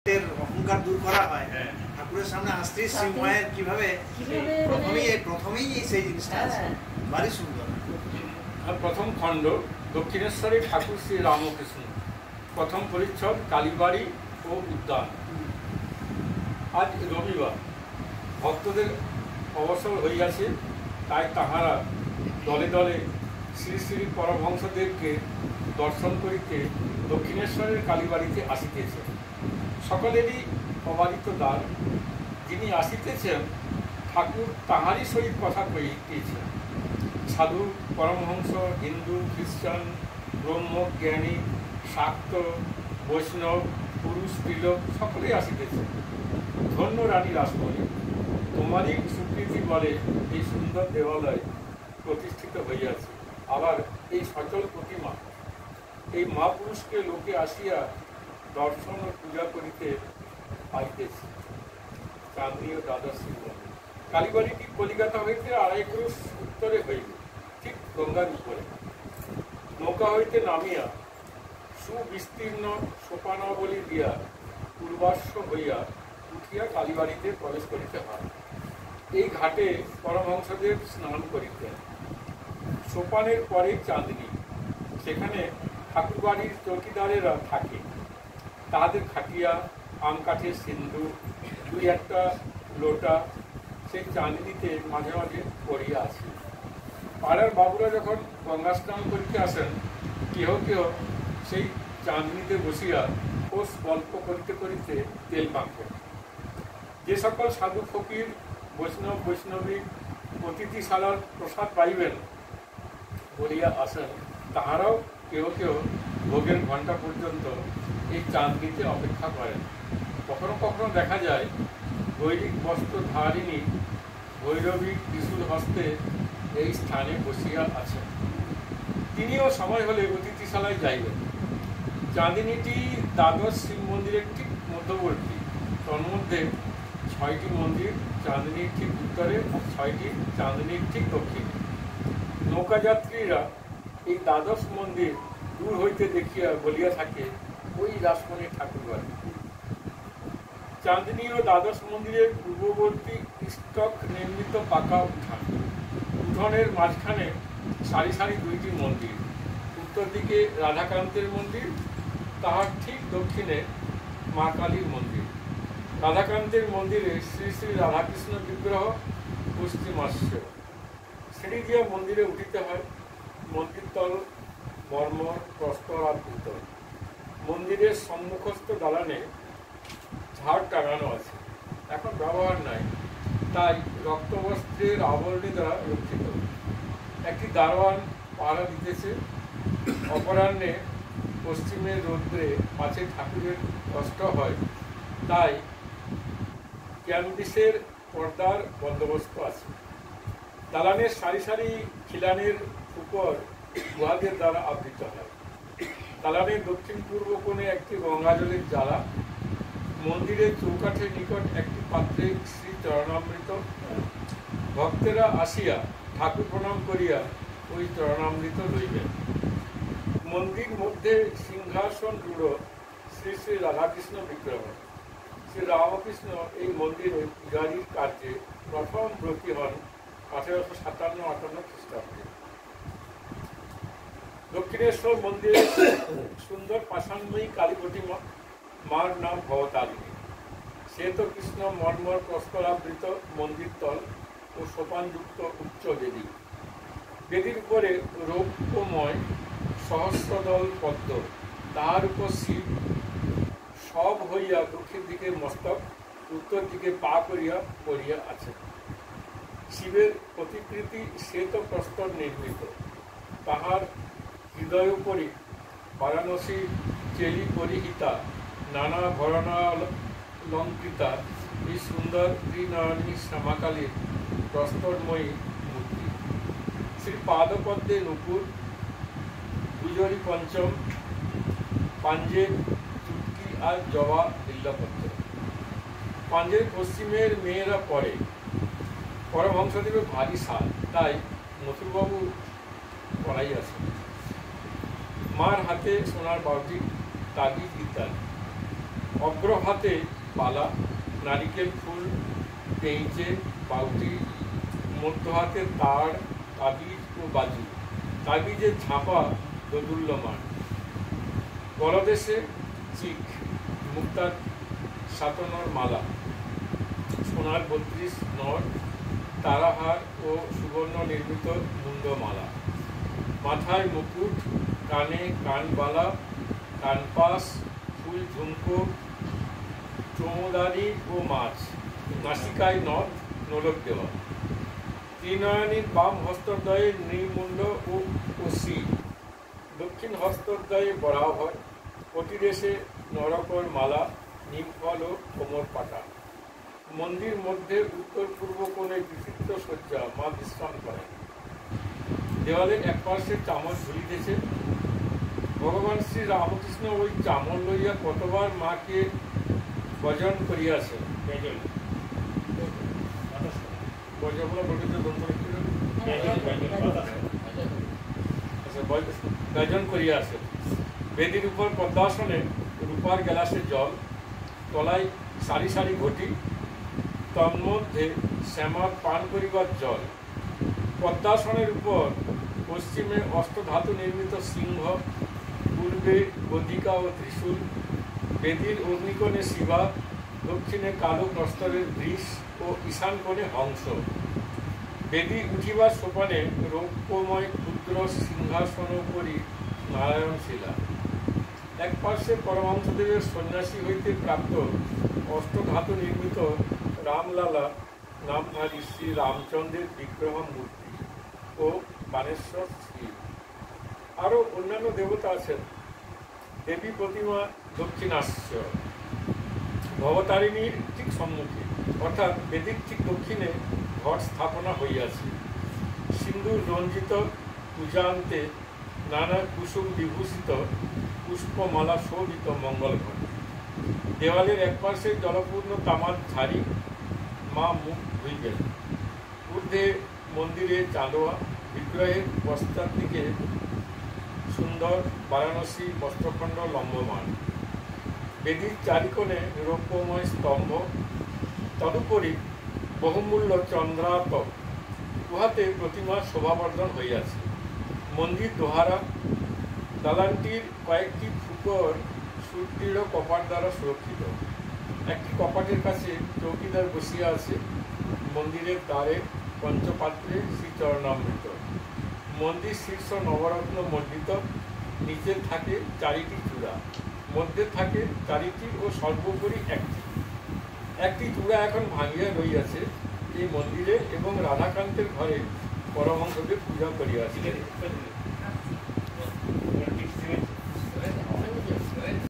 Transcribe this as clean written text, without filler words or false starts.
অহংকার দূর করা হয়, ঠাকুরের সামনে আসতে শ্রী মায়ের কিভাবে প্রথমেই সেই জিনিসটা আছে, ভারী সুন্দর। প্রথম খণ্ড দক্ষিণেশ্বরী ঠাকুর শ্রী রামকৃষ্ণ, প্রথম পরিচ্ছদ কালীবাড়ি ও উদ্যান। আজ রবিবার, ভক্তদের অবসর হইয়াছে, তাই তাহারা দলে দলে শ্রী শ্রী পরমহংসদেবকে দর্শন করিতে দক্ষিণেশ্বরের কালীবাড়িতে আসিতেছে। সকলেরই অবারিত দ্বার। যিনি আসিতেছেন ঠাকুর তাহারই সহিত কথা কইতেছেন। সাধু, পরমহংস, হিন্দু, খ্রিস্টান, ব্রহ্মজ্ঞানী, শাক্ত, বৈষ্ণব, পুরুষ, স্ত্রীলোক সকলেই আসিতেছে। ধন্য রানী রাসমণি, তোমারই স্বীকৃতি বলে এই সুন্দর দেবালয় প্রতিষ্ঠিত হইয়াছে। আবার এই সচল প্রতিমা, এই মহাপুরুষকে লোকে আসিয়া দর্শন ও পূজা করিতে পাইতেছে। চাঁদনী ও দ্বাদশ শিব মন্দির। কালীবাড়িটি কলিকাতা হইতে 2.5 ক্রোশ উত্তরে হইবে, ঠিক গঙ্গার উপরে। নৌকা হইতে নামিয়া সুবিস্তীর্ণ সোপানাবলী দিয়া পূর্বাশ্ব হইয়া উঠিয়া কালীবাড়িতে প্রবেশ করিতে হয়। এই ঘাটে পরমহংসদেব স্নান করিতেন। সোপানের পরে চাঁদনী, সেখানে ঠাকুরবাড়ির চৌকিদারেরা থাকে। তাদের খাটিয়া, আম কাঠের সিন্ধু, 2-1টা লোটা সেই চাঁদনীতে মাঝে মাঝে পড়িয়া আছে। পাড়ার বাবুরা যখন গঙ্গা স্নান করিতে আসেন, কেহ কেহ সেই চাঁদনীতে বসিয়া কোষ গল্প করিতে করিতে তেল মাখেন। যে সকল সাধু ফকির, বৈষ্ণব বৈষ্ণবী অতিথিশালার প্রসাদ পাইবেন বলিয়া আসেন, তাহারাও কেহ কেহ ভোগের ঘণ্টা পর্যন্ত এই চাঁদনীতে অপেক্ষা করেন। কখনো কখনো দেখা যায় গৈরিক বস্ত্রধারিণী ভৈরবী ত্রিশূল হস্তে এই স্থানে বসিয়া আছেন। তিনিও সময় হলে অতিথিশালায় যাইবেন। চাঁদিনীটি দ্বাদশ শিব মন্দিরের ঠিক মধ্যবর্তী। তন্মধ্যে 6টি মন্দির চাঁদনীর ঠিক উত্তরে, 6টি চাঁদনীর ঠিক দক্ষিণে। নৌকাযাত্রীরা এই দ্বাদশ মন্দির দূর হইতে দেখিয়া বলিয়া থাকে, ওই রাসমণি ঠাকুর বাড়ি। চাঁদনী ও দ্বাদশ মন্দিরের পূর্ববর্তী স্টক নির্মিত পাকা উঠান। উঠোনের মাঝখানে সারি সারি 2টি মন্দির। উত্তর দিকে রাধাকান্তের মন্দির, তাহার ঠিক দক্ষিণে মা কালীর মন্দির। রাধাকান্তের মন্দিরে শ্রী শ্রী রাধাকৃষ্ণ বিগ্রহ পশ্চিমাস্য। সিঁড়ি দিয়া মন্দিরে উঠিতে হয়। মন্দিরতল মর্মর, প্রস্তর আর ভিতর। মন্দিরের সম্মুখস্থ দালানে ঝাড় টাঙানো আছে, এখন ব্যবহার নাই, তাই রক্তবস্ত্রের আবরণী দ্বারা রক্ষিত। একটি দারোয়ান পাহারা দিতেছে। অপরাহ্নে পশ্চিমের রৌদ্রে পাছে ঠাকুরের কষ্ট হয়, তাই ক্যানভিসের পর্দার বন্দোবস্ত আছে। দালানের সারি সারি খিলানের উপর গুহাদের দ্বারা আবৃত হয়। দালানের দক্ষিণ পূর্ব কোণে একটি গঙ্গাজলের জ্বালা। মন্দিরের চৌকাঠের নিকট একটি পাত্রে শ্রী চরণামৃত। ভক্তেরা আসিয়া ঠাকুর প্রণাম করিয়া ওই চরণামৃত লইবেন। মন্দির মধ্যে সিংহাসন রূঢ় শ্রী শ্রী রাধাকৃষ্ণ বিগ্রহ। শ্রী রামকৃষ্ণ এই মন্দিরে পূজারীর কার্যে প্রথম ব্রতী হন 1857-58 খ্রিস্টাব্দে। দক্ষিণেশ্বর মন্দিরে সুন্দর পাষাণময়ী কালী প্রতিমা, মার নাম ভবতারিণী। শ্বেত কৃষ্ণ মর্মর প্রস্তরাবৃত মন্দির তল ও সোপানযুক্ত উচ্চ বেদী। বেদীর উপরে রৌপ্যময় সহস্রদল পদ্ম, তাহার উপর শিব সব হইয়া দক্ষিণ দিকে মস্তক, উত্তর দিকে পা করিয়া পড়িয়া আছে। শিবের প্রতিকৃতি শ্বেত প্রস্তর নির্মিত। তাহার হৃদয় উপরি বারাণসী চেলি পরিহিতা, নানা ভরণালঙ্কৃতা এই সুন্দর ত্রিনয়নী শ্যামাকালীর প্রস্তরময়ী মূর্তি। শ্রী পাদপদ্মে নূপুর, গুজরি পঞ্চম, পাঞ্জে চুটকি আর জবা বিল্লপত্র। পাঞ্জের পশ্চিমের মেয়েরা পরে। পরমহংসদেবের ভারী সাল, তাই মথুরবাবু পড়াই আছে। মার হাতে সোনার বাউটি, তাবিজ ইত্যাদি। অগ্রহাতে বালা, নারিকেল ফুল, পেঁচে, বাউটি, মধ্য হাতে তাড়, তাবিজ ও বাজু, তাবিজের ঝাঁপা দোদুল্যমান। গলদেশে চিক, মুক্তার সাতনর মালা, সোনার 32 নর, তারাহার ও সুবর্ণ নির্মিত মুন্ডমালা, মাথায় মুকুট, কানে কানবালা, কানপাস, ফুল ঝুমকো, চৌদারি ও মাছ, নাসিকায় নথ, নোলক দেওয়া। ত্রিনয়নীর বাম হস্তদ্বয়ে নৃমুণ্ড ও অসি, দক্ষিণ হস্তদ্বয়ে বরাভয়, কটিদেশে নরকর মালা, নিমফল ও কোমর পাটা। মন্দির মধ্যে উত্তর পূর্ব কোণে বিচিত্র সজ্জা, মা বিশ্রাম করেন। দেওয়ালের এক পার্শ্বে চামচ ঝুলিতেছে। ভগবান শ্রী রামকৃষ্ণ ওই চামচ লইয়া কতবার মাকে ভজন করিয়াছে। গাজন করিয়াছে। বেদির উপর পদ্মাসনে রূপার গ্যালাসে জল, তলায় সারি সারি ঘটি, তন্মধ্যে শ্যামার পান করিবার জল। পদ্মাসনের উপর পশ্চিমে অষ্টধাতু নির্মিত সিংহ, পূর্বে গদিকা ও ত্রিশূল, বেদির অগ্নিকোণে শিবা, দক্ষিণে কালো প্রস্তরের বৃষ ও ঈশান কোণে হংস। বেদি উঠিবার সোপানে রৌপ্যময় ক্ষুদ্র সিংহাসনোপরি নারায়ণ শিলা। এক পার্শ্বে পরমহংসদেবের সন্ন্যাসী হইতে প্রাপ্ত অষ্টধাতু নির্মিত রামলালা নামধারী শ্রী রামচন্দ্রের বিগ্রহ মূর্তি ও বানেশ্বর শ্রী। আরও অন্যান্য দেবতা আছেন। দেবী প্রতিমা দক্ষিণাস্য, ভবতারিণীর ঠিক সম্মুখে অর্থাৎ বেদির ঠিক দক্ষিণে ঘট স্থাপনা হইয়াছে। সিন্দুর রঞ্জিত পূজান্তে নানা কুসুম বিভূষিত পুষ্পমালা শোভিত মঙ্গল ঘট। দেওয়ালের এক পার্শ্বে জলপূর্ণ তামার ঝাড়ি, মা মুখ ধুইবেন। ঊর্ধ্বে মন্দিরে চাঁদোয়া, বিগ্রহের পশ্চাৎ দিকে সুন্দর বারাণসী বস্ত্রখণ্ড লম্বমান। বেদির চারিকোণে রৌপ্যময় স্তম্ভ, তদুপরি বহুমূল্য চন্দ্রাতক, উহাতে প্রতিমার শোভাবর্ধন হইয়াছে। মন্দির দোহারা, দালানটির কয়েকটি ফুকর সুদৃঢ় কপাট দ্বারা সুরক্ষিত। একটি কপাটের কাছে চৌকিদার বসিয়া আছে। মন্দিরের দ্বারে পঞ্চপাত্রে শ্রীচরণামৃত। মন্দির শীর্ষ নবরত্ন মণ্ডিত, নিচে থাকে 4টি চূড়া, মধ্যে থাকে 4টি ও সর্বোপরি একটি চূড়া এখন ভাঙিয়া রইয়াছে। এই মন্দিরে এবং রাধাকান্তের ঘরে পরমহংসদেব পূজা করিয়াছিলেন।